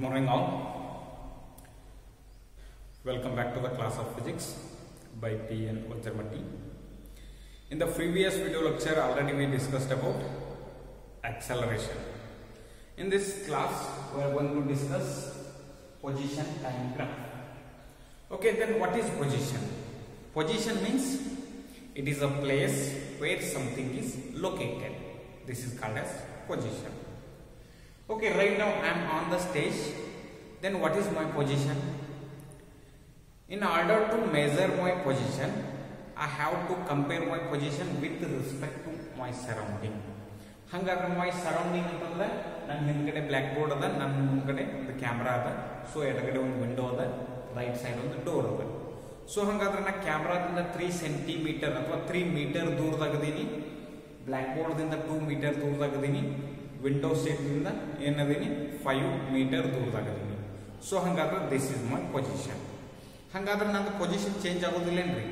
morning all. Welcome back to the class of physics by P.N. Vajramati. In the previous video lecture already we discussed about acceleration. In this class we are going to discuss position time graph. Okay, then what is position? Position means it is a place where something is located. This is called as position. Okay, right now I am on the stage. Then what is my position? In order to measure my position, I have to compare my position with respect to my surrounding. Hangar my surrounding antandre nan hindgade blackboard ada, nan mungade the camera ada, so edagade one window ada, right side on the door ada. So hangadre na camera dinda 3 cm ಅಥವಾ 3 meter ದೂರದಾಗದೀನಿ, blackboard dinda 2 meter ದೂರದಾಗದೀನಿ, window seat dinda ಏನದೀನಿ 5 meter ದೂರದಾಗದೀನಿ. So hangadre this is my position. hangadre nandu position change ಆಗೋದಿಲ್ಲೇನ್ರಿ?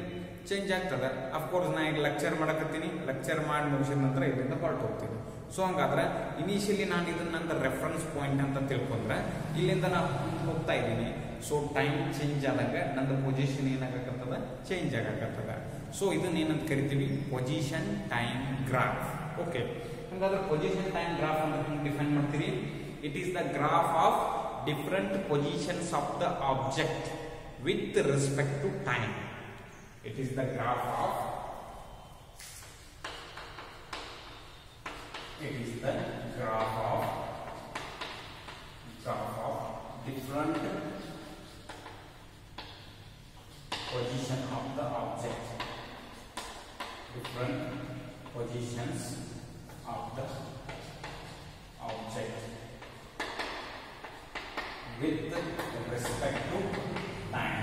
Change ಆಗ್ತದ. Of course ನಾ ಈಗ lecture ಮಾಡಕತ್ತೀನಿ, lecture ಮಾಡಿ ಮುಗಿಸಿದ ನಂತರ ಇದರಿಂದ ಹೊರಟು ಹೋಗ್ತೀನಿ. ಸೊ ಹಂಗಾದ್ರೆ ಇನಿಷಿಯಲಿ ನಾನು ಇದನ್ನ ನನ್ನ ರೆಫರೆನ್ಸ್ ಪಾಯಿಂಟ್ ಅಂತ ತಿಳ್ಕೊಂಡ್ರೆ ಇಲ್ಲಿಂದ ನಾನು ಹೋಗ್ತಾ ಇದ್ದೀನಿ. ಸೊ ಟೈಮ್ ಚೇಂಜ್ ಆದಾಗ ನನ್ನ ಪೊಸಿಷನ್ ಏನಾಗಕತ್ತದ, ಚೇಂಜ್ ಆಗಕತ್ತದ. ಸೊ ಇದನ್ನ ಏನಂತ ಕರಿತೀವಿ? Position time graph. ಓಕೆ, ಹಂಗಾದ್ರೆ ಪೊಸಿಷನ್ ಟೈಮ್ ಗ್ರಾಫ್ ಅಂತ ಹೆಂಗೆ ಡಿಫೈನ್ ಮಾಡ್ತೀರಿ? It is the graph of different positions of the object with respect to time. It is the graph of different position of the object, different positions of the object with respect to time.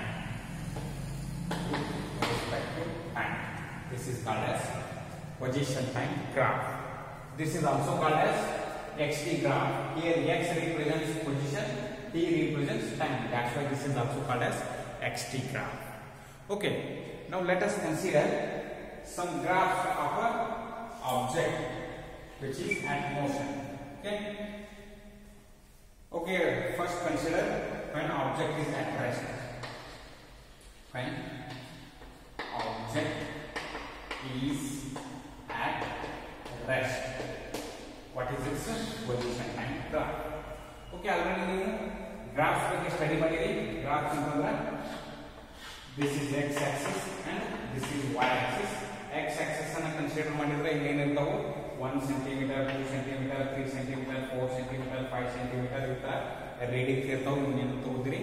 With respect to time. This is called as position time graph. This is also called as xt graph. Here x represents position, t represents time. That's why this is also called as xt graph. Okay, now let us consider some graphs of an object which is at motion. Okay, first consider when object is at rest. When object is at rest, what is its position time graph? Okay, already ನೀವು graphs ಬಗ್ಗೆ study ಮಾಡಿರಿ. Graphs ಅಂತಂದ್ರೆ this is x axis and this is y axis. x axis ಅನ್ನು consider ಮಾಡಿದ್ರೆ ಇಲ್ಲಿ ಏನಿರ್ತಾವು 1 cm, 2 cm, 3 cm, 4 cm, 5 cm ಇರ್ತಾವ radius ಇರ್ತಾವು. ಇನ್ನೇನು ತಗೋತೀರಿ?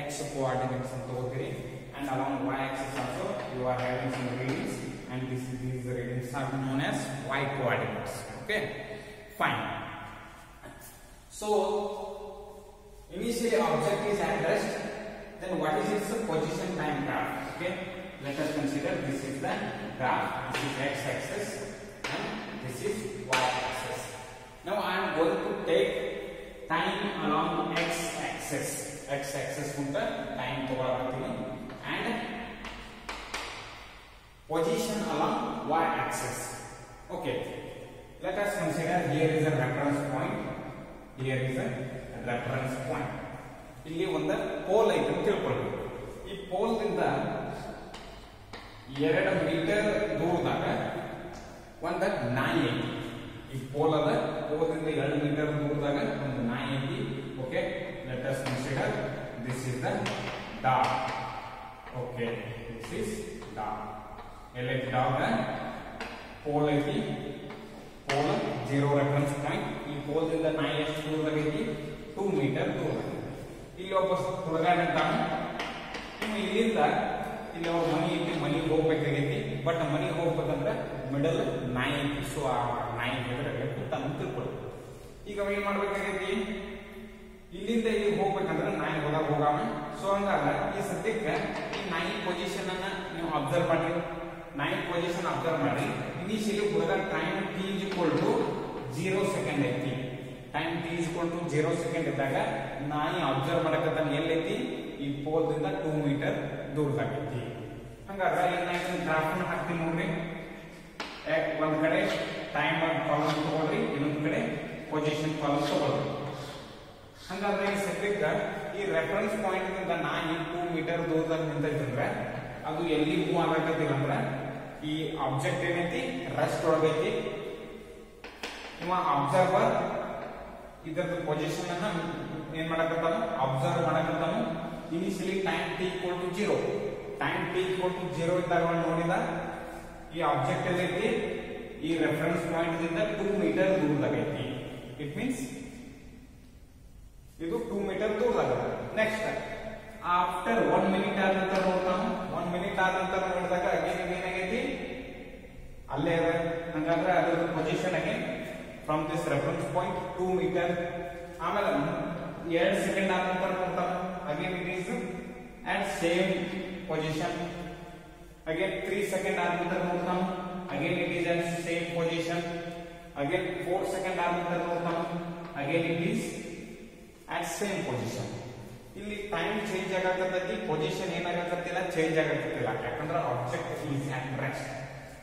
x coordinates ಅಂತ ತಗೋತೀರಿ. And along y-axis also you are having some readings, and these readings are known as y coordinates. Okay, fine. So initially object is at rest, then what is its position time graph? Okay, let us consider this is the graph. This is x-axis and this is y-axis. Now I am going to take time along x-axis. X-axis kunta time ತಗೊಳ್ಳಾಕತ್ತೀನಿ and position along y-axis. Okay, let us consider here is a reference point. Here is a reference point. ಇಲ್ಲಿ ಒಂದು pole ಐತೆ ಅಂತ ತಿಳ್ಕೊಳ್ಳಿ. ಈ pole ದಿಂದ 2 metre ದೂರದಾಗ ಒಂದು ನಾಯಿ ಐತಿ. ಈ ಪೋಲ್ ಅದ, ಪೋಲ್ ದಿಂದ 2 ಮೀಟರ್ ದೂರದಾಗ ಒಂದು ನಾಯಿ ಐತಿ. Okay, let us consider this is the dog. Okay, this is dog. Like dog pole ಐತಿ, pole 0 reference point. ಈ pole ದಿಂದ ನಾಯಿ ಎಷ್ಟು ದೂರದಾಗೈತಿ? 2 ಮೀಟರ್ ದೂರ. ಇಲ್ಲಿ ಒಬ್ಬ ಹುಡುಗ ನಿಂತಾನ. ಇಲ್ಲಿಂದ ಇಲ್ಲಿ ಅವ್ರ ಮನಿ ಐತಿ, ಮನಿಗೆ ಹೋಗ್ಬೇಕಾಗೈತಿ. ಬಟ್ ಮನಿಗೆ ಹೋಗ್ಬೇಕಂದ್ರೆ ಮಿಡಲ್ ನಾಯಿ ಐತಿ. ಸೊ ಆ ನಾಯಿ ಎದುರುಗಡೆ ಕೂತಾನ ತಿಳ್ಕೊಳ್ಳಿ. ಈಗ ಅವ ಏನ್ ಮಾಡ್ಬೇಕಾಗೈತಿ? ಇಲ್ಲಿಂದ ಇಲ್ಲಿ ಹೋಗ್ಬೇಕಂದ್ರೆ ನಾಯಿ ಹೋಗಾಮ. ಸೊ ಹಂಗಾದ್ರೆ ಈ ಸದ್ಯಕ್ಕೆ ಈ ನಾಯಿ ಪೊಸಿಷನ್ ಅನ್ನ ನೀವು ಅಬ್ಸರ್ವ್ ಮಾಡಿ. ನಾಯಿ ಪೊಸಿಷನ್ ಅಬ್ಸರ್ವ್ ಮಾಡಿ. ಇನಿಷಿಯಲಿ ಹುಡುಗ ಟೈಮ್ t = 0 ಸೆಕೆಂಡ್ ಐತಿ. ಟೈಮ್ t = 0 ಸೆಕೆಂಡ್ ಇದ್ದಾಗ ನಾಯಿ ಅಬ್ಸರ್ವ್ ಮಾಡಕತ್ತಾನ ಎಲ್ಲೈತಿ? ಈ ಪೋಲ್ ದಿಂದ 2 ಮೀಟರ್ ದೂರದಾಗೈತಿ. ಹಂಗಾದ್ರೆ ಏನಾಯ್ತು? ಗ್ರಾಫ್ ಅನ್ನ ಹಾಕ್ತೀನಿ ನೋಡ್ರಿ. ಒಂದ್ ಕಡೆ ಟೈಮ್ ಕಾಲಮ್ ತಗೊಳ್ರಿ, ಇನ್ನೊಂದ್ ಕಡೆ ಪೊಸಿಷನ್ ಕಾಲಮ್ ತಗೊಳ್ರಿ. ಹಂಗಾದ್ರೆ ಈ ಸದ್ಯಕ್ಕ ಈ ರೆಫರೆನ್ಸ್ ಪಾಯಿಂಟ್ ನಿಂದ ನಾ ಈ 2 ಮೀಟರ್ ದೂರದಲ್ಲಿ ನಿಂತೈತಂದ್ರೆ ಅದು ಎಲ್ಲಿ ಮೂವ್ ಆಗಕತ್ತಿಲ್ಲ ಅಂದ್ರೆ ಈ ಆಬ್ಜೆಕ್ಟ್ ಏನೈತಿ ರೆಸ್ಟ್ ಒಳಗೈತಿ. ಇವ ಅಬ್ಸರ್ವರ್ ಇದರ ಪೊಸಿಷನ್ ಅನ್ನ ಏನ್ ಮಾಡಕತ್ತಾನ ಅಬ್ಸರ್ವ್ ಮಾಡಕತ್ತಾನ. Initially time t = 0 time t = 0 ಇದ್ದಾಗ ನೋಡಿದ ಈ ಆಬ್ಜೆಕ್ಟ್ ಎಲ್ಲೈತಿ ಈ ರೆಫರೆನ್ಸ್ ಪಾಯಿಂಟ್ ದಿಂದ 2 ಮೀಟರ್ ದೂರದಾಗೈತಿ. ಇಟ್ ಮೀನ್ಸ್ ಇದು 2 ಮೀಟರ್ ದೂರದಾಗ. ನೆಕ್ಸ್ಟ್ ಆಫ್ಟರ್ 1 ಮಿನಿಟ್ ಆದ ನಂತರ ನೋಡ್ತಾನ. 1 ಮಿನಿಟ್ ಆದ ನಂತರ ನೋಡಿದಾಗ ಅಗೇನ್ ಏನಾಗೈತಿ ಅಲ್ಲೇ ಅದ. ಹಂಗಾದ್ರೆ ಅದರ position again from this reference point 2 meter. ಆಮೇಲೆ 2 ಸೆಕೆಂಡ್ ಆದ ನಂತರ ನೋಡ್ತಾನ again it is at same position. Again 3 second ಆದ ನಂತರ ನೋಡ್ತಾನ again it is at same position. Again 4 second ಆದ ನಂತರ ನೋಡ್ತಾನ again it is at same position. ಇಲ್ಲಿ ಟೈಮ್ ಚೇಂಜ್ ಆಗಕತ್ತೈತಿ, ಪೊಸಿಷನ್ ಏನಾಗಕತ್ತಿಲ್ಲ ಚೇಂಜ್ ಆಗಕತ್ತಿಲ್ಲ, ಯಾಕಂದ್ರೆ ಆಬ್ಜೆಕ್ಟ್ ಈಸ್ ಅಟ್ ರೆಸ್ಟ್.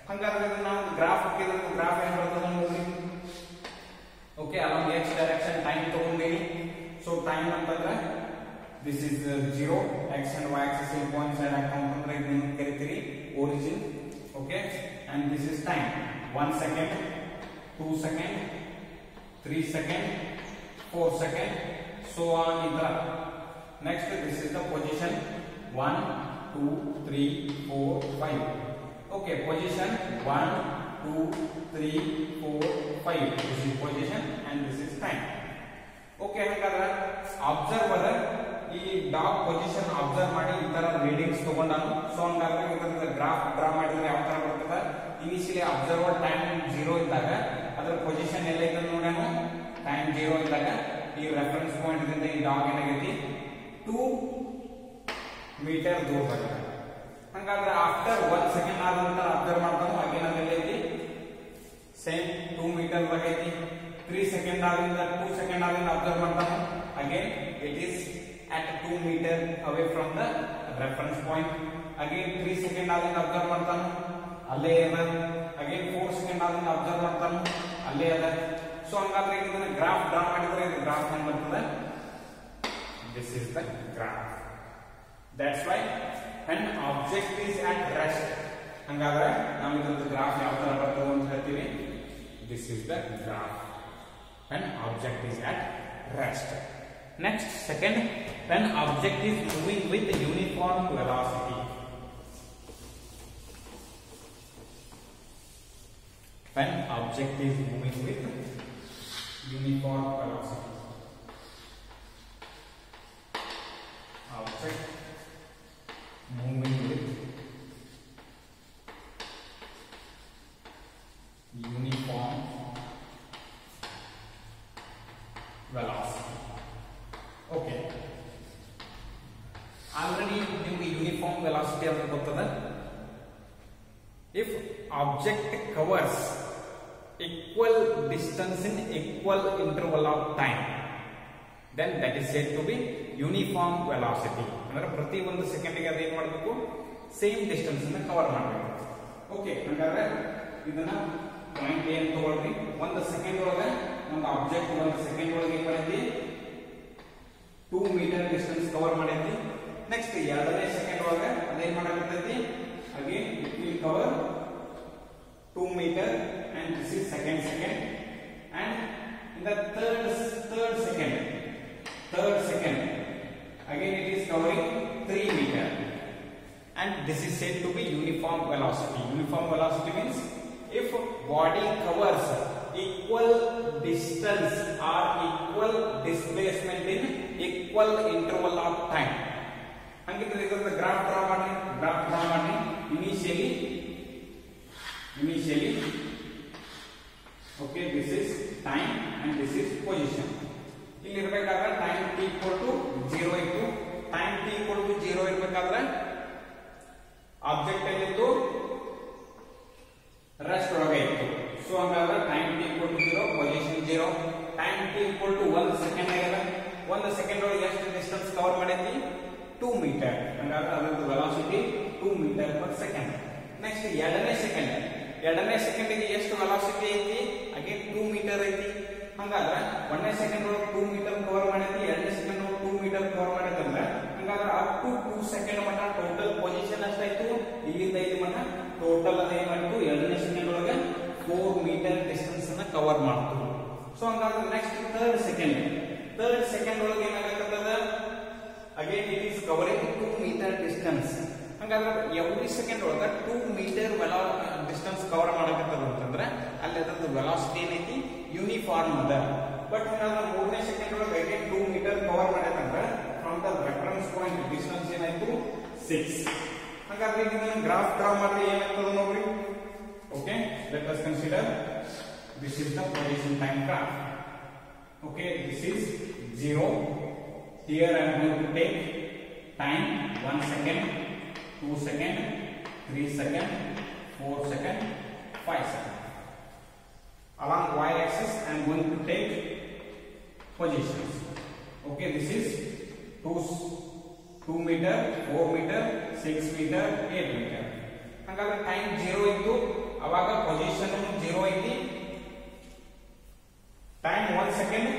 ಹಂಗಾದ್ರೆ ನಾವು ಗ್ರಾಫ್ ಹಾಕಿದ್ರೆ ಗ್ರಾಫ್ ಏನ್ ಬರ್ತದ ನೋಡ್ರಿ. Okay, along x direction time ತಗೊಂಡಿನಿ. ಸೊ ಟೈಮ್ ಅಂತಂದ್ರೆ this is 0, x and y axis in points and account ಅಂದ್ರೆ ಇದನ್ನ ಕರೀತೀರಿ origin. Okay, and this is time 1 second, 2 second, 3 second, 4 second, so on idra. Next this is the position 1 2 3 4 5. Okay, position 1 2 3 4 5, this is position and this is time. Okay, ಹಂಗಾದ್ರೆ observer ಈ dog position observe ಮಾಡಿ ಈ ತರ readings ತಗೊಂಡಾನು. So ಹಂಗಾದ್ರೆ ಇದರ graph draw ಮಾಡಿದ್ರೆ ಯಾವ ತರ ಬರ್ತದ, ಇನಿಷಿಯಲಿ ಅಬ್ಸರ್ವರ್ ಟೈಮ್ 0 ಇದ್ದಾಗ ಅದರ ಪೊಸಿಷನ್ ಎಲ್ಲೈತೆ ನೋಡೋಣ. ಟೈಮ್ 0 ಇದ್ದಾಗ ಈ ರೆಫರೆನ್ಸ್ ಪಾಯಿಂಟ್ ದಿಂದ ಈ ಡಾಗ್ ಏನಾಗೈತಿ 2 ಮೀಟರ್ ದೂರದಾಗ. ಹಂಗಾದ್ರೆ ಆಫ್ಟರ್ 1 ಸೆಕೆಂಡ್ ಆದ ನಂತರ ಅಬ್ಸರ್ವ್ ಮಾಡ್ತಾನು ಅಗೇನ್ ಅದೈತಿ ಸೇಮ್ 2 ಮೀಟರ್ ಆಗೈತಿ. 3 ಸೆಕೆಂಡ್ ಆದ್ರಿಂದ 2 ಸೆಕೆಂಡ್ ಆದ್ರಿಂದ ಅಬ್ಸರ್ವ್ ಮಾಡ್ತಾನು again it is at 2 meter away from the reference point. Again 3 second ಆದಿಂದ observe ಮಾಡ್ತಾನು ಅಲ್ಲೇ ಅದ. again 4 second ಆದಿಂದ ಅಬ್ಸರ್ವ್ ಮಾಡ್ತಾನು ಅಲ್ಲೇ ಅದ. ಸೊ ಹಂಗಾದ್ರೆ ಇದನ್ನ ಗ್ರಾಫ್ ಡ್ರಾ ಮಾಡಿದ್ರೆ ಇದು ಗ್ರಾಫ್ ಹೆಂಗ್ ಬರ್ತದೆ, this is the graph. That's why when object is at rest, ಹಂಗಾದ್ರೆ ನಾವು ಇದರ ಗ್ರಾಫ್ ಯಾವ ತರ ಬರ್ತದೆ ಅಂತ ಹೇಳ್ತೀವಿ, this is the graph when object is at rest. Next, second, when object is moving with uniform velocity. When object is moving with uniform velocity. Object moving with uniform velocity. Okay, already ನಿಮಗೆ uniform velocity ಅಂತ ಗೊತ್ತದ. if object covers equal distance in equal interval of time, then that is said to be uniform velocity. ಅಂದ್ರೆ ಪ್ರತಿ ಒಂದು ಸೆಕೆಂಡಿಗೆ ಅದು ಏನು ಮಾಡಬೇಕು, ಸೇಮ್ ಡಿಸ್ಟೆನ್ಸ್ ಅನ್ನು ಕವರ್ ಮಾಡಬೇಕು. ಓಕೆ, ಹಾಗಾದ್ರೆ ಇದನ್ನ ಪಾಯಿಂಟ್ ಏನು ತಗೊಳ್ರಿ. 1 ಸೆಕೆಂಡ್ ಒಳಗೆ ಒಂದು ಆಬ್ಜೆಕ್ಟ್ 1 ಸೆಕೆಂಡ್ ಒಳಗೆ ಏನು ಮಾಡೈತಿ 2 ಮೀಟರ್ ಡಿಸ್ಟೆನ್ಸ್ ಕವರ್ ಮಾಡೈತಿ. ನೆಕ್ಸ್ಟ್ 2ನೇ ಸೆಕೆಂಡ್ ಒಳಗೆ ಅದೇನ್ ಮಾಡಕತ್ತೈತಿ again it will cover 2 meter and this is second and in the third second again it is covering 3 meter and this is said to be uniform velocity. Uniform velocity means if body covers equal distance or equal displacement in equal interval of time. ಹಂಗಿದ್ರೆ ಇದರ graph draw ಮಾಡಿ. Initially okay, this is time and this is position. ಇಲ್ಲಿ ಇರಬೇಕಾದ್ರೆ time t = 0 ಇತ್ತು. time t = 0 ಇರಬೇಕಾದ್ರೆ object ಎಲ್ಲಿತ್ತು, rest ಒಳಗೆ ಇತ್ತು. So ಹಂಗಾದ್ರೆ time t = 0, position 0. time t = 1 second ಆಗಿದೆ. 1 ಸೆಕೆಂಡ್ ಒಳಗೆ ಎಷ್ಟು ಡಿಸ್ಟೆನ್ಸ್ ಕವರ್ ಮಾಡೈತಿ 2 ಮೀಟರ್. ಹಂಗಾದ್ರೆ ಅದರ velocity 2 meter per second. Next 2ನೇ ಸೆಕೆಂಡ್ ಗೆ ಎಷ್ಟು ವೆಲಾಸಿಟಿ ಐತಿ, ಅಗೇನ್ 2 ಮೀಟರ್ ಐತಿ. ಹಂಗಾದ್ರೆ 1ನೇ ಸೆಕೆಂಡ್ ಒಳಗೆ 2 ಮೀಟರ್ ಕವರ್ ಮಾಡೈತಿ, 2ನೇ ಸೆಕೆಂಡ್ ಒಳಗೆ 2 ಮೀಟರ್ ಕವರ್ ಮಾಡೈತಿ ಅಂದ್ರೆ ಹಂಗಾದ್ರೆ ಅಪ್ ಟು 2 ಸೆಕೆಂಡ್ ಮಟ್ಟ ಟೋಟಲ್ ಪೊಸಿಷನ್ ಅಷ್ಟಾಯ್ತು. ಇಲ್ಲಿಂದ ಇಲ್ಲಿ ಮಟ್ಟ ಟೋಟಲ್ ಅದ ಏನ್ ಮಾಡಿತು 2ನೇ ಸೆಕೆಂಡ್ ಒಳಗೆ 4 ಮೀಟರ್ ಡಿಸ್ಟೆನ್ಸ್ ಅನ್ನ ಕವರ್ ಮಾಡ್ತು. ಸೊ ಹಂಗಾದ್ರೆ ನೆಕ್ಸ್ಟ್ ಥರ್ಡ್ ಸೆಕೆಂಡ್ ಒಳಗೆ ಏನಾಗತ್ತದ again it is covering 2 metre distance. ಹಂಗಾದ್ರೆ ಎವ್ರಿ ಸೆಕೆಂಡ್ ಒಳಗೆ 2 ಮೀಟರ್ ಡಿಸ್ಟೆನ್ಸ್ ಕವರ್ ಮಾಡಕತ್ತದ ಅಂತಂದ್ರೆ ಅಲ್ಲಿ ಅದರದ್ದು ವೆಲಾಸಿಟಿ ಏನೈತಿ ಯೂನಿಫಾರ್ಮ್ ಅದ. ಬಟ್ ಹಂಗಾದ್ರೆ 3ನೇ ಸೆಕೆಂಡ್ ಒಳಗೆ ಅಗೇನ್ 2 ಮೀಟರ್ ಕವರ್ ಮಾಡೈತಂದ್ರೆ from the reference point distance ಏನಾಯ್ತು 6. ಹಾಗಾದ್ರೆ ಇದನ್ನ ಗ್ರಾಫ್ ಡ್ರಾ ಮಾಡಿ ಏನಾಗ್ತದೆ ನೋಡ್ರಿ. Okay, let us consider this is the position time graph. Okay, this is 0. Here I am going to take time 1 second, 2 second, 3 second, 4 second, 5 second. Along y axis I am going to take positions. Okay, this is 2 meter, 4 meter, 6 meter, 8 meter. ಹಾಗಾದ್ರೆ time 0 ಇತ್ತು, ಅವಾಗ position 0 ಐತಿ. Time 1 second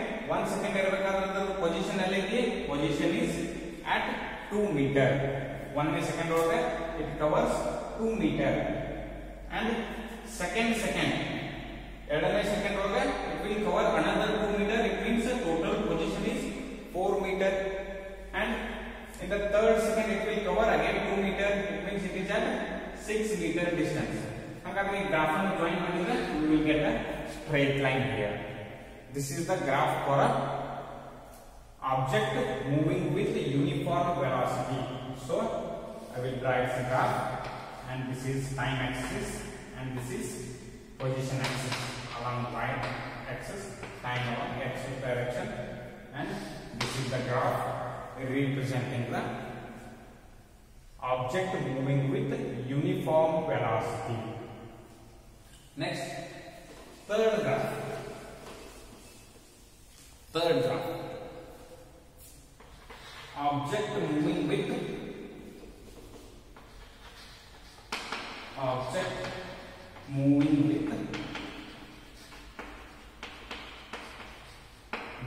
ಇರಬೇಕಾದ್ರೆ position ಅಲ್ಲಿ ಐತಿ, position is at 2 metre. 1ನೇ second ಒಳಗೆ it covers 2 metre. And second 2ನೇ ಸೆಕೆಂಡ್ ಒಳಗೆ it will cover another 2 metre. It means total position is 4 metre. And in the third second it will cover again 2 meter. It means it is at 6 meter distance. Hangagre graph ಅನ್ನು join ಮಾಡಿದ್ರೆ we will get a straight line here. This is the graph for a object moving with uniform velocity. So I will draw its graph, and this is time axis and this is position axis along y axis, time along x direction, and this is the graph representing the object moving with uniform velocity. Next, third graph. Object moving with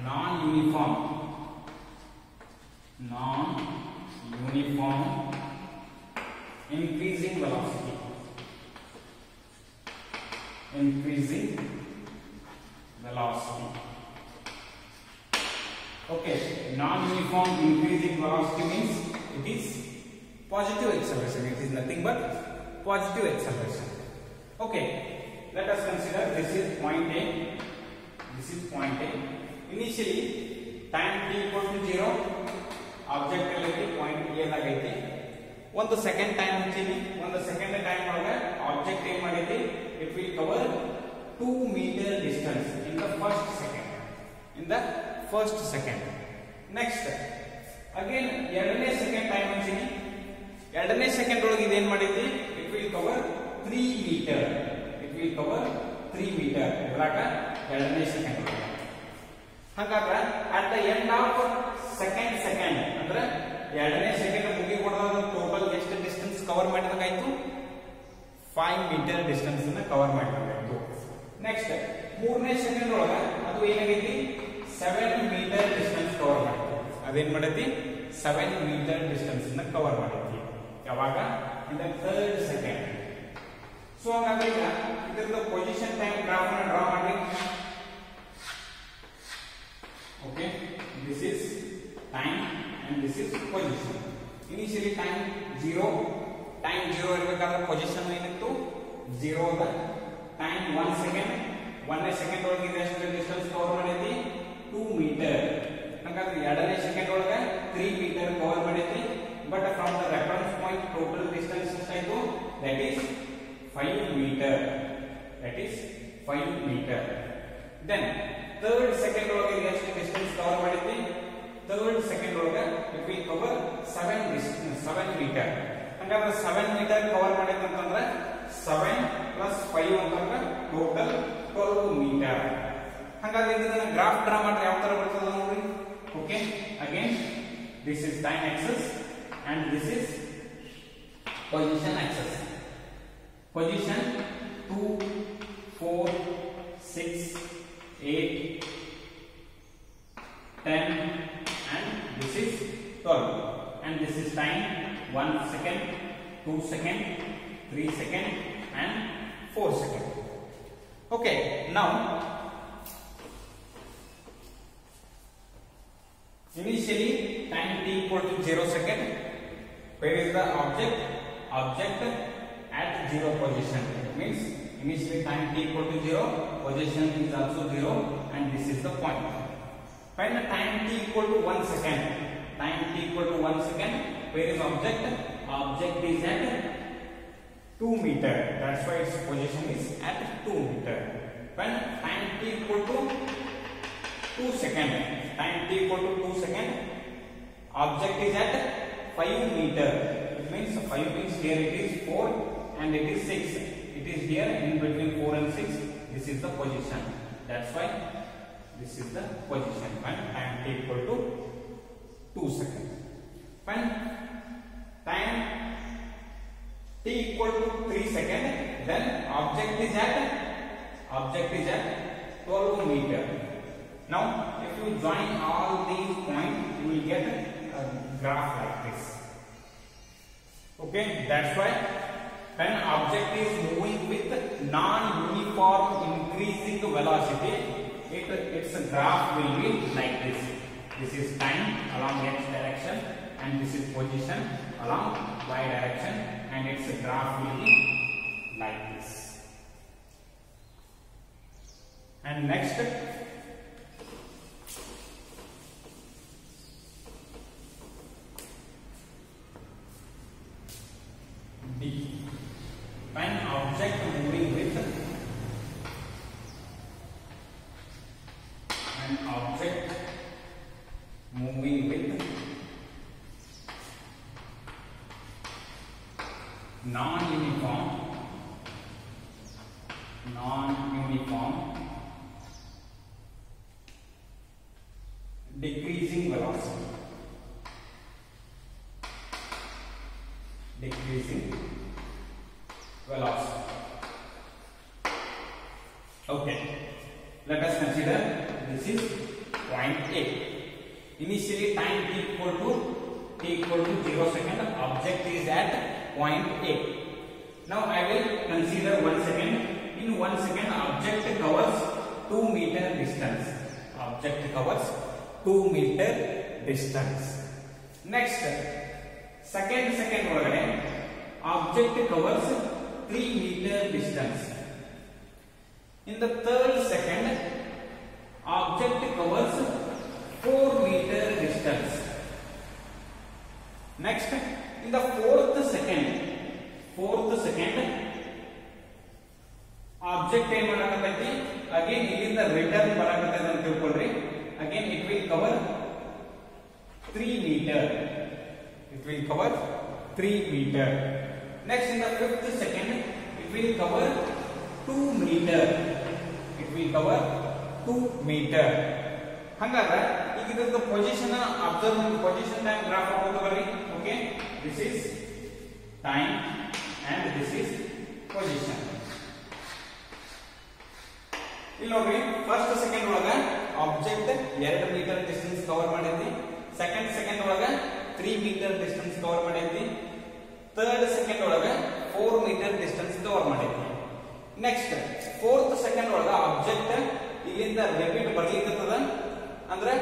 non-uniform increasing velocity. Okay, non-uniform increasing velocity means it is positive acceleration. It is nothing but positive acceleration. Okay, let us consider this is point A. Initially, time t equal to 0. Object ಅಲ್ಲಿ point A ದಾಗೈತಿ. ಒಂದು second time ಹಚ್ಚಿನಿ. ಒಂದು second time ಒಳಗೆ object ಏನ್ ಮಾಡೈತಿ, it will cover 2 metre distance in the first second. Next again 2ನೇ second time ಹಚ್ಚಿನಿ. 2ನೇ second ಒಳಗೆ ಇದೇನ್ ಮಾಡೈತಿ, ಇಟ್ ವಿಲ್ ಕವರ್ 3 ಮೀಟರ್. ಇದ್ರಾಗ 2ನೇ ಸೆಕೆಂಡ್ ಒಳಗೆ. ಹಾಗಾದ್ರೆ at the end of second ಅಂದ್ರೆ 2ನೇ ಸೆಕೆಂಡ್ ಮುಗಿಕೊಂಡಾಗ ಟೋಟಲ್ ಎಷ್ಟು ಡಿಸ್ಟೆನ್ಸ್ ಕವರ್ ಮಾಡಿದಾಗಾಯ್ತು, 5 ಮೀಟರ್ ಡಿಸ್ಟೆನ್ಸ್ ಅನ್ನ ಕವರ್ ಮಾಡಿದಾಗಾಯ್ತು. ನೆಕ್ಸ್ಟ್ 3ನೇ ಸೆಕೆಂಡ್ ಒಳಗ ಅದು ಏನಾಗೈತಿ, 7 ಮೀಟರ್ ಡಿಸ್ಟೆನ್ಸ್ ಕವರ್ ಮಾಡೈತಿ. ಅದೇನ್ ಮಾಡೈತಿ, 7 ಮೀಟರ್ ಡಿಸ್ಟೆನ್ಸ್ ಅನ್ನ ಕವರ್ ಮಾಡೈತಿ. ಯಾವಾಗ, in the third second. So ಹಾಗಾದ್ರೆ ಈಗ ಇದರದ ಪೊಸಿಷನ್ ಟೈಮ್ ಗ್ರಾಫ್ ಅನ್ನ ಡ್ರಾ ಮಾಡಿ. Okay, this is time and this is position. Initially time 0 ಇರಬೇಕಾದ್ರೆ ಪೊಸಿಷನ್ ಏನಿತ್ತು 0 ಅದ. ಟೈಮ್ 1 ಸೆಕೆಂಡ್, 1ನೇ ಸೆಕೆಂಡ್ ಒಳಗೆ ಎಷ್ಟು ಡಿಸ್ಟೆನ್ಸ್ ಕವರ್ ಮಾಡೈತಿ, 2 ಮೀಟರ್. ಹಾಗಾದ್ರೆ 2ನೇ ಸೆಕೆಂಡ್ ಒಳಗೆ 3 ಮೀಟರ್ ಕವರ್ ಮಾಡೈತಿ. But from the reference point total distance ಎಷ್ಟಾಯ್ತು, that is 5 metre. Then third second ಒಳಗೆ ಎಷ್ಟು ಡಿಸ್ಟೆನ್ಸ್ ಕವರ್ ಮಾಡೈತಿ, ಥರ್ಡ್ ಸೆಕೆಂಡ್ ಒಳಗೆ ಇಟ್ ವಿಲ್ ಕವರ್ 7 ಮೀಟರ್. ಹಾಗಾದ್ರೆ 7 ಮೀಟರ್ ಕವರ್ ಮಾಡೈತಿ ಅಂತಂದ್ರೆ 7 ಪ್ಲಸ್ 5 ಅಂತಂದ್ರೆ ಟೋಟಲ್ 12 ಮೀಟರ್. ಹಾಗಾದ್ರೆ ಇದನ್ನ ಗ್ರಾಫ್ ಡ್ರಾ ಮಾಡ್ರೆ ಯಾವ ತರ ಬರ್ತದೆ ನೋಡಿ. Okay, again this is time Axis and this is position Axis. Position 2, 4, 6, 8, 10, and this is 12, and this is time 1 second, 2 second, 3 second, and 4 second. Okay, now initially time t equal to 0 second. Where is the object? Object at 0 position. It means initially time t equal to 0, position is also 0, and this is the point. When the time t equal to 1 second, time t equal to 1 second, where is object? Object is at 2 meter. That's why its position is at 2 meter. When time t equal to 2 second, time t equal to 2 second, object is at 5 meter. It means 5 means here it is 4 and it is 6. It is here in between 4 and 6. This is the position. That's why this is the position when time t equal to 2 seconds. When time t equal to 3 seconds, then object is at 12 meter. Now, if you join all these points, you will get a graph like this. Okay, that's why when object is moving with non-uniform increasing velocity, its graph will be like this. This is time along x direction, and this is position along y direction, and its graph will be like this. And next, B. When object moving with non-uniform decreasing velocity. Okay, let us consider this is point A. Initially time t equal to 0 second, object is at point A. Now I will consider 1 second. In 1 second, object covers 2 meter distance. Object covers 2 meter distance. Next, second ಒಳಗಡೆ object covers 3 meter distance. In the third second, object covers 4 meter distance. Next, in the fourth second, object ಏನು ಮಾಡಕತ್ತೈತಿ again ಇಲ್ಲಿಂದ return ಬರಕತ್ತೈತಿ ಅಂತ ತಿಳ್ಕೊಳ್ಳ್ರಿ. Again it will cover 3 meter. Next, in the fifth second, it will cover 2 meter. ಹಂಗಾದ್ರೆ ಈಗ ಇದರ position observe ಮಾಡಿ, position time graph ಹಾಕೋದು ಬರ್ರಿ. Okay, this is time and this is position. ಇಲ್ಲಿ ನೋಡ್ರಿ, ಫಸ್ಟ್ ಸೆಕೆಂಡ್ ಒಳಗ ಆಬ್ಜೆಕ್ಟ್ 2 ಮೀಟರ್ ಡಿಸ್ಟೆನ್ಸ್ ಕವರ್ ಮಾಡೈತಿ. ಸೆಕೆಂಡ್ ಒಳಗ 3 ಮೀಟರ್ ಡಿಸ್ಟೆನ್ಸ್ ಕವರ್ ಮಾಡೈತಿ. ಥರ್ಡ್ ಸೆಕೆಂಡ್ ಒಳಗ 4 ಮೀಟರ್ ಡಿಸ್ಟೆನ್ಸ್ ಕವರ್ ಮಾಡೈತಿ. ನೆಕ್ಸ್ಟ್ ಫೋರ್ತ್ ಸೆಕೆಂಡ್ ಒಳಗ ಆಬ್ಜೆಕ್ಟ್ ಇಲ್ಲಿಂದ ರಿಪೀಟ್ ಬರ್ಲಿಕ್ಕತ್ತದ, ಅಂದ್ರೆ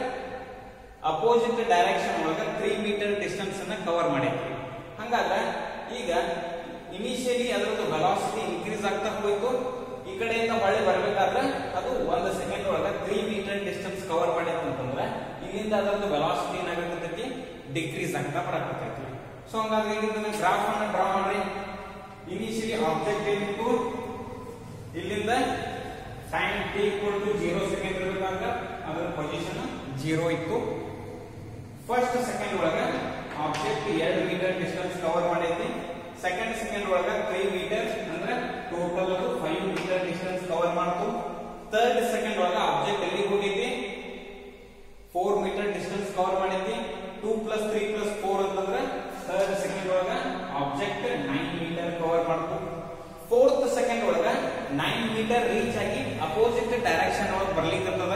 ಅಪೋಸಿಟ್ ಡೈರೆಕ್ಷನ್ ಒಳಗ 3 ಮೀಟರ್ ಡಿಸ್ಟೆನ್ಸ್ ಅನ್ನ ಕವರ್ ಮಾಡೈತಿ. ಹಂಗಾದ್ರೆ ಈಗ ಇನಿಷಿಯಲಿ ಅದರದ್ದು ವೆಲಾಸಿಟಿ ಇನ್ಕ್ರೀಸ್ ಆಗ್ತಾ ಹೋಯ್ತು. ಈ ಕಡೆಯಿಂದ ಹೊಳ್ಳಿ ಬರ್ಬೇಕಾದ್ರೆ ಅದು 1 ಸೆಕೆಂಡ್ ಒಳಗ 3 ಮೀಟರ್ ಡಿಸ್ಟೆನ್ಸ್ ಕವರ್ ಮಾಡೈತಿ ಅಂತಂದ್ರೆ ಇಲ್ಲಿಂದ ಅದರದ್ದು ವೆಲಾಸಿಟಿ ಏನಾಗತೈತಿ, ಡಿಕ್ರೀಸ್ ಆಗ್ತಾ ಬರಕತ್ತೈತಿ. ಸೊ ಹಂಗಾದ್ರೆ ಇದನ್ನ ಗ್ರಾಫ್ ಅನ್ನ ಡ್ರಾ ಮಾಡ್ರಿ. ಇನಿಷಿಯಲಿ ಆಬ್ಜೆಕ್ಟ್ ಏನಿತ್ತು, ಇಲ್ಲಿಂದ time t equal to 0 second ಇರಬೇಕಾಗ ಅದರ ಪೊಸಿಷನ್ 0 ಇತ್ತು. ಫಸ್ಟ್ ಸೆಕೆಂಡ್ ಒಳಗ ಆಬ್ಜೆಕ್ಟ್ 2 ಮೀಟರ್ ಡಿಸ್ಟೆನ್ಸ್ ಕವರ್ ಮಾಡೈತಿ. ಸೆಕೆಂಡ್ ಒಳಗ 3 ಮೀಟರ್ ಅಂದ್ರೆ ಟೋಟಲ್ ಅದು 5 ಮೀಟರ್ ಡಿಸ್ಟೆನ್ಸ್ ಕವರ್ ಮಾಡ್ತು. ಥರ್ಡ್ ಸೆಕೆಂಡ್ ಒಳಗ ಆಬ್ಜೆಕ್ಟ್ ಎಲ್ಲಿಗೆ ಹೋಗೈತಿ, 4 ಮೀಟರ್ ಡಿಸ್ಟೆನ್ಸ್ ಕವರ್ ಮಾಡೈತಿ. 2 + 3 + 4 ಅಂತಂದ್ರೆ ಥರ್ಡ್ ಸೆಕೆಂಡ್ ಒಳಗ ಆಬ್ಜೆಕ್ಟ್ 9 ಮೀಟರ್ ಕವರ್ ಮಾಡ್ತು. ಫೋರ್ತ್ ಸೆಕೆಂಡ್ ಒಳಗ 9 ಮೀಟರ್ ರೀಚ್ ಆಗಿ ಅಪೋಸಿಟ್ ಡೈರೆಕ್ಷನ್ ಒಳಗೆ ಬರ್ಲಿಕ್ಕತ್ತದ.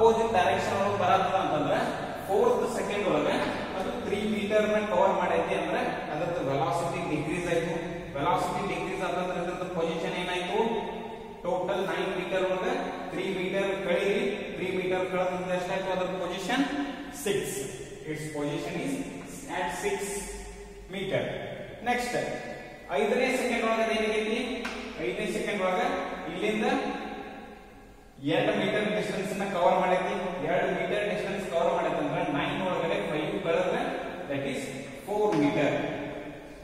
ಅಪೋಸಿಟ್ ಡೈರೆಕ್ಷನ್ ಒಳಗೆ ಬರತ್ತದ ಅಂತಂದ್ರೆ 4th ಸೆಕೆಂಡ್ ಒಳಗೆ ಅದು 3 ಮೀಟರ್ ನ ಕವರ್ ಮಾಡೈತಿ ಅಂದ್ರೆ ಅದರ ವೆಲಾಸಿಟಿ ಡಿಕ್ರೀಸ್ ಆಯ್ತು. ವೆಲಾಸಿಟಿ ಡಿಕ್ರೀಸ್ ಆದ್ರೆ ಅದರ ಪೊಸಿಷನ್ ಏನಾಯ್ತು, ಟೋಟಲ್ 9 ಮೀಟರ್ ಒಳಗೆ 3 ಮೀಟರ್ ಕಳೀರಿ, 3 ಮೀಟರ್ ಕಳೆದ್ರೆ ಎಷ್ಟಾಯ್ತು ಅದರ position 6. It's position is at 6 metre. Next 5ನೇ ಸೆಕೆಂಡ್ ಒಳಗೆ ಏನಾಗೈತಿ, 5ನೇ ಸೆಕೆಂಡ್ ಒಳಗೆ ಇಲ್ಲಿಂದ 2 ಮೀಟರ್ ಡಿಸ್ಟೆನ್ಸ್ ನ ಕವರ್ ಮಾಡೈತಿ. 2 ಮೀಟರ್ ಡಿಸ್ಟೆನ್ಸ್ ಕವರ್ ಮಾಡೈತಿ ಅಂದ್ರೆ 9 ಒಳಗಡೆ 5 ಕಳೆದ್ರೆ that is 4 meter.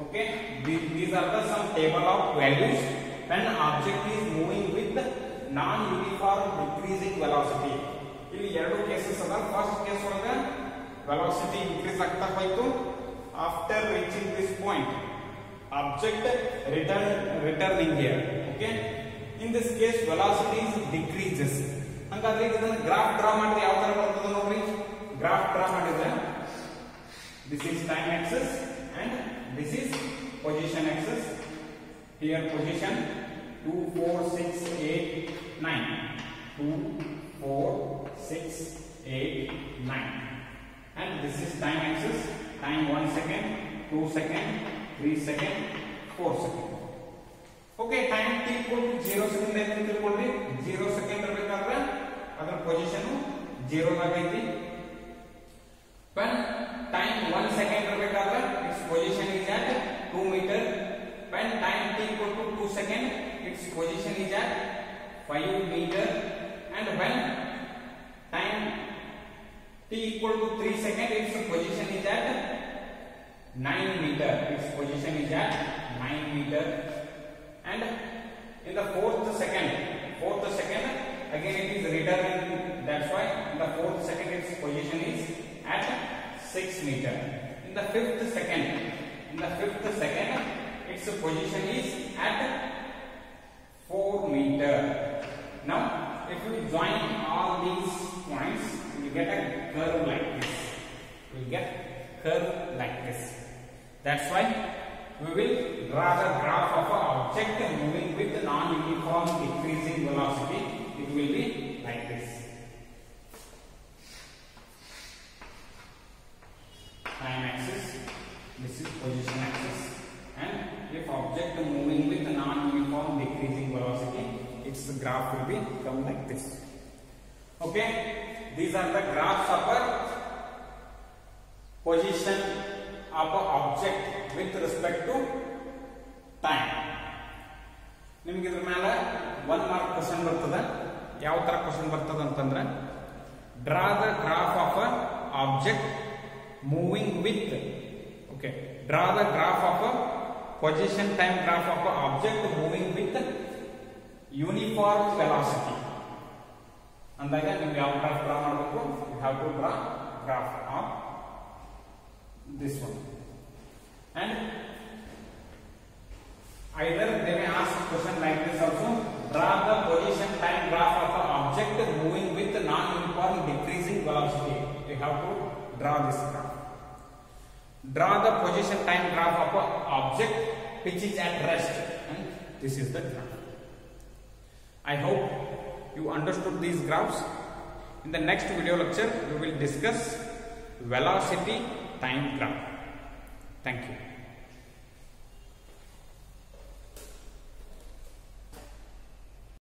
Okay, these are the some table of values when object is moving with non-uniform decreasing velocity. ಇಲ್ಲಿ ಎರಡು ಕೇಸಸ್ ಅದ. ಫಸ್ಟ್ ಕೇಸ್ ಒಳಗ velocity increase ಆಗ್ತಾ ಹೋಯ್ತು. After reaching this point, object returning here. Okay, in this case velocity is decreases. ಹಂಗಾದ್ರೆ ಇದನ್ನ graph draw ಮಾಡಿದ್ರೆ ಯಾವ ತರ ಬರ್ತದೆ ನೋಡ್ರಿ. ಗ್ರಾಫ್ ಡ್ರಾ ಮಾಡಿದ್ರೆ this is time axis and this is position axis. Here position 2 4 6 8 9, 2 4 6 8 9, and this is time axis. Time 1 second, 2 second, 3 second, 4 second. Okay, time t equal to 0 second ಅಂತ ತಿಳ್ಕೊಳ್ಳಿ. 0 second ಇರಬೇಕಾದ್ರೆ ಅದರ ಪೊಸಿಷನ್ 0 ಆಗೈತಿ. when time 1 second ಇರಬೇಕಾದ್ರೆ its position is at 2 meter. when time t equal to 2 second its position is at 5 meter. and when time t equal to 3 second its position is at 9 meter. its position is at 9 meter. and in the fourth second again it is returning. That's why in the fourth second its position is at 6 meter. in the fifth second its position is at 4 meter. Now if we join all these points we get a curve like this. That's why we will draw the graph of an object moving with non-uniform decreasing velocity. It will be like this. Time axis, this is position axis, and if object moving with non-uniform decreasing velocity, its graph will be come like this. Okay, these are the graphs of a position of an object with respect to time. ನಿಮಗೆ ಇದರ ಮೇಲೆ 1 mark question ಬರ್ತದೆ. ಯಾವ ತರ question ಬರ್ತದೆ ಅಂತಂದ್ರೆ draw the graph of a object moving with, okay, draw the graph of a position time graph of a object moving with uniform velocity. ಅಂದಾಗ ನೀವು ಯಾವ ಗ್ರಾಫ್ ಡ್ರಾ ಮಾಡಬೇಕು, you have to draw graph of this one. and either they may ask question like this also, draw the position time graph of an object moving with non-uniform decreasing velocity. You have to draw this graph. Draw the position time graph of an object which is at rest, and this is the graph. I hope you understood these graphs. In the next video lecture we will discuss velocity time graph. Thank you.